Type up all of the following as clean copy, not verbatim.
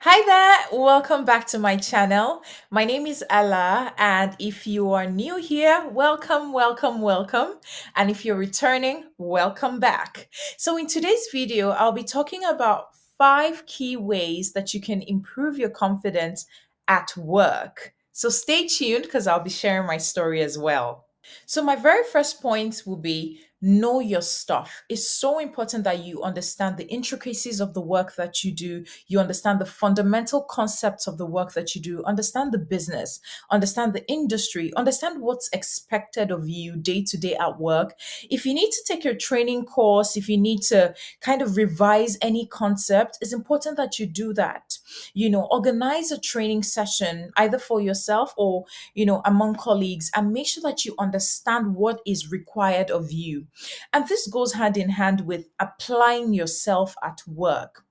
Hi there, welcome back to my channel. My name is Ella, and if you are new here, welcome, welcome, welcome. And if you're returning, welcome back. So, in today's video, I'll be talking about 5 key ways that you can improve your confidence at work. So, stay tuned because I'll be sharing my story as well. So, my very first point will be know your stuff. It's so important that you understand the intricacies of the work that you do. You understand the fundamental concepts of the work that you do, understand the business, understand the industry, understand what's expected of you day to day at work. If you need to take your training course, if you need to kind of revise any concept, it's important that you do that. Organize a training session either for yourself or among colleagues, and make sure that you understand what is required of you. And this goes hand in hand with applying yourself at work.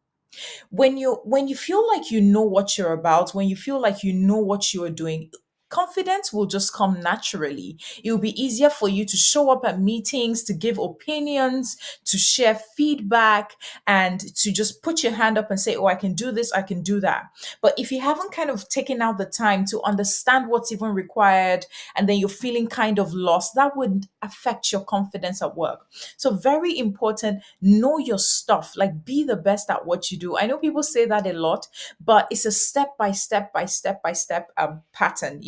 When you feel like you know what you're about, when you feel like you know what you're doing, confidence will just come naturally. It will be easier for you to show up at meetings, to give opinions, to share feedback, and to just put your hand up and say, oh, I can do this, I can do that. But if you haven't kind of taken out the time to understand what's even required, and then you're feeling kind of lost, that would affect your confidence at work. So, very important, know your stuff, like be the best at what you do. I know people say that a lot, but it's a step by step pattern,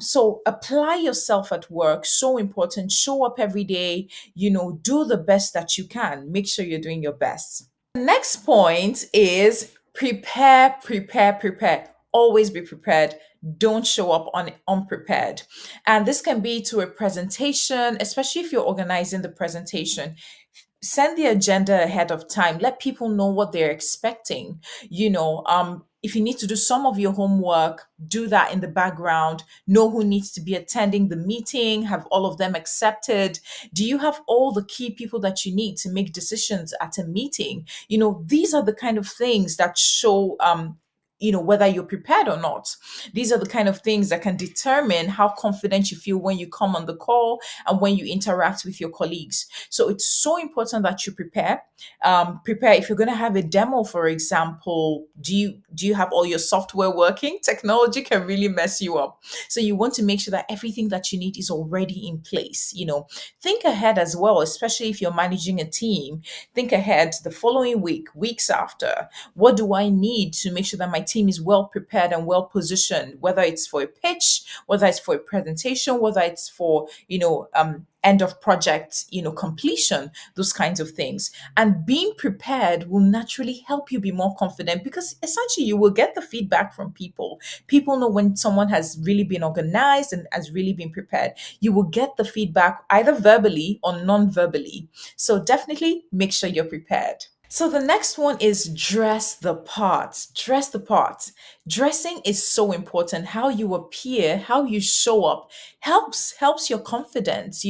so apply yourself at work, so important. Show up every day, do the best that you can. Make sure you're doing your best. The next point is prepare, prepare, prepare. Always be prepared. Don't show up unprepared. And this can be to a presentation, especially if you're organizing the presentation. Send the agenda ahead of time. Let people know what they're expecting. If you need to do some of your homework, do that in the background. Know who needs to be attending the meeting. Have all of them accepted. Do you have all the key people that you need to make decisions at a meeting? These are the kind of things that show whether you're prepared or not. These are the kind of things that can determine how confident you feel when you come on the call and when you interact with your colleagues. So it's so important that you prepare. Prepare if you're going to have a demo, for example. Do you have all your software working? Technology can really mess you up. So you want to make sure that everything that you need is already in place. Think ahead as well, especially if you're managing a team. Think ahead the following week, weeks after. What do I need to make sure that my team is well prepared and well positioned, whether it's for a pitch, whether it's for a presentation, whether it's for, end of project, completion, those kinds of things. And being prepared will naturally help you be more confident because essentially you will get the feedback from people. People know when someone has really been organized and has really been prepared. You will get the feedback either verbally or non-verbally. So definitely make sure you're prepared. So the next one is dress the part. Dress the part. Dressing is so important. How you appear, how you show up helps your confidence.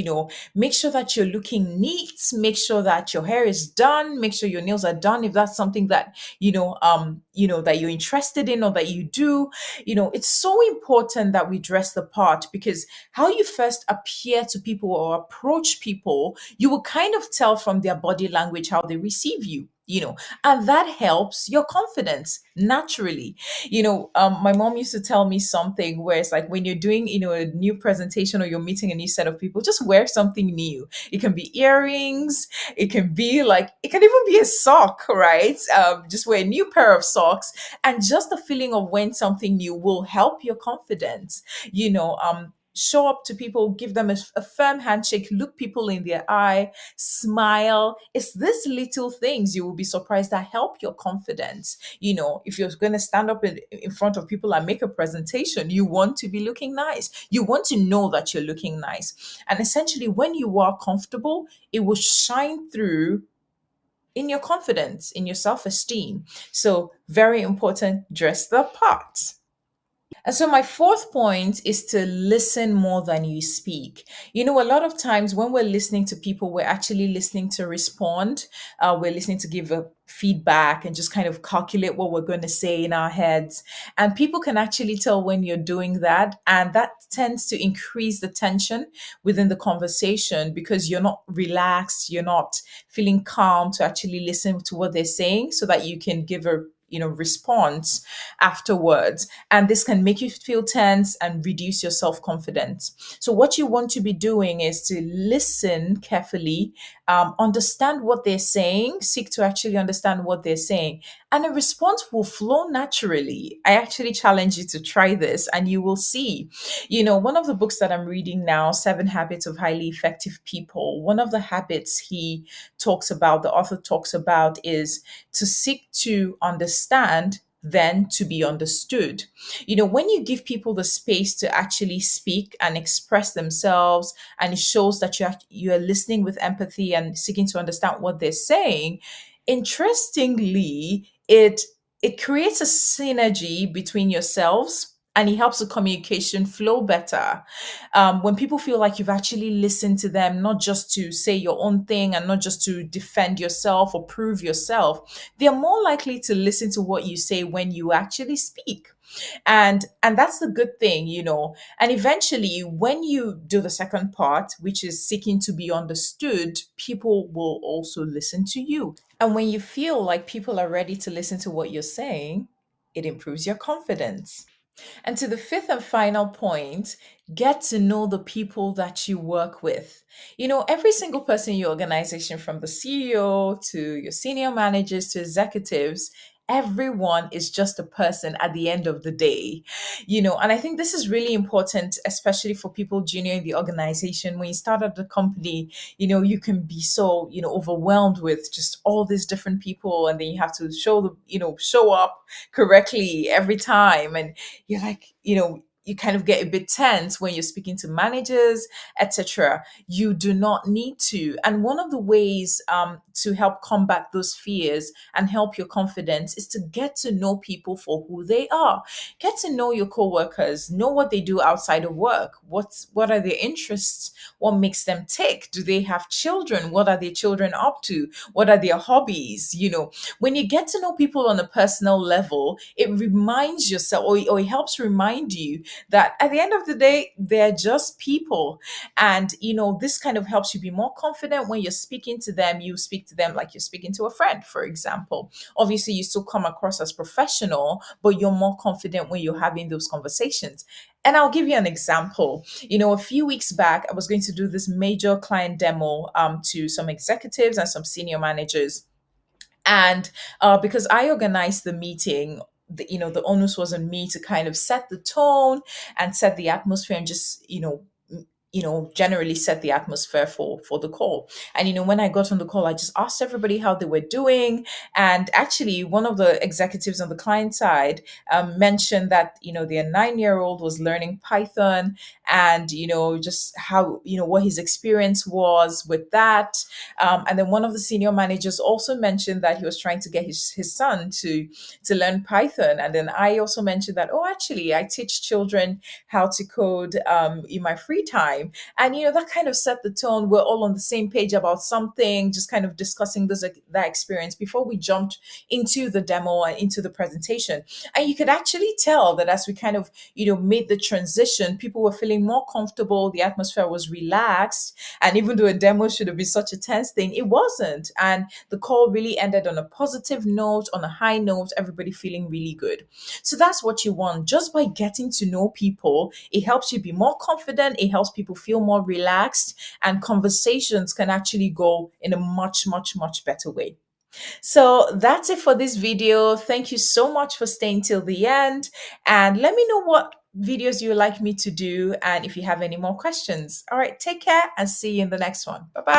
Make sure that you're looking neat, make sure that your hair is done, make sure your nails are done if that's something that that you're interested in or that you do. It's so important that we dress the part because how you first appear to people or approach people, you will kind of tell from their body language how they receive you. And that helps your confidence naturally. My mom used to tell me something where it's like when you're doing, a new presentation or you're meeting a new set of people, just wear something new. It can be earrings, it can be like, it can even be a sock, right? Just wear a new pair of socks, and just the feeling of wearing something new will help your confidence. Show up to people, give them a firm handshake, look people in their eye, smile. It's these little things you will be surprised that help your confidence. If you're going to stand up in front of people and make a presentation, you want to be looking nice. You want to know that you're looking nice. And essentially, when you are comfortable, it will shine through in your confidence, in your self esteem. So, very important, dress the part. And so, my fourth point is to listen more than you speak. A lot of times when we're listening to people, we're actually listening to respond. We're listening to give a feedback and just kind of calculate what we're going to say in our heads. And people can actually tell when you're doing that. And that tends to increase the tension within the conversation because you're not relaxed, you're not feeling calm to actually listen to what they're saying so that you can give response afterwards. And this can make you feel tense and reduce your self-confidence. So what you want to be doing is to listen carefully, understand what they're saying, seek to actually understand what they're saying, and a response will flow naturally. I actually challenge you to try this and you will see. One of the books that I'm reading now, Seven Habits of Highly Effective People, one of the habits the author talks about, is to seek to understand than to be understood. When you give people the space to actually speak and express themselves, and it shows that you are listening with empathy and seeking to understand what they're saying, interestingly, it creates a synergy between yourselves, and it helps the communication flow better. When people feel like you've actually listened to them, not just to say your own thing and not just to defend yourself or prove yourself, they're more likely to listen to what you say when you actually speak. And that's the good thing. And eventually, when you do the second part, which is seeking to be understood, people will also listen to you. And when you feel like people are ready to listen to what you're saying, it improves your confidence. And to the fifth and final point, get to know the people that you work with. Every single person in your organization, from the CEO to your senior managers to executives, everyone is just a person at the end of the day. And I think this is really important, especially for people junior in the organization. When you start at the company, you can be so, overwhelmed with just all these different people, and then you have to show up correctly every time. And you're like, you kind of get a bit tense when you're speaking to managers, etc. You do not need to. And one of the ways to help combat those fears and help your confidence is to get to know people for who they are. Get to know your coworkers, know what they do outside of work. What are their interests? What makes them tick? Do they have children? What are their children up to? What are their hobbies? When you get to know people on a personal level, it reminds yourself, or it helps remind you that at the end of the day, they're just people. And, this kind of helps you be more confident when you're speaking to them. You speak to them like you're speaking to a friend, for example. Obviously, you still come across as professional, but you're more confident when you're having those conversations. And I'll give you an example. A few weeks back, I was going to do this major client demo to some executives and some senior managers. And because I organized the meeting, the onus was on me to kind of set the tone and set the atmosphere, and just generally set the atmosphere for the call. And when I got on the call, I just asked everybody how they were doing. And actually, one of the executives on the client side mentioned that their 9-year-old was learning Python, and just how what his experience was with that. And then one of the senior managers also mentioned that he was trying to get his son to learn Python. And then I also mentioned that, oh, actually, I teach children how to code in my free time. And that kind of set the tone. We're all on the same page about something, just kind of discussing that experience before we jumped into the demo and into the presentation. And you could actually tell that as we kind of made the transition, people were feeling more comfortable, the atmosphere was relaxed. And even though a demo should have been such a tense thing, it wasn't. And the call really ended on a positive note, on a high note, everybody feeling really good. So that's what you want. Just by getting to know people, it helps you be more confident, it helps people feel more relaxed, and conversations can actually go in a much, much, much better way. So that's it for this video. Thank you so much for staying till the end. And let me know what videos you would like me to do, and if you have any more questions. All right, take care and see you in the next one. Bye bye.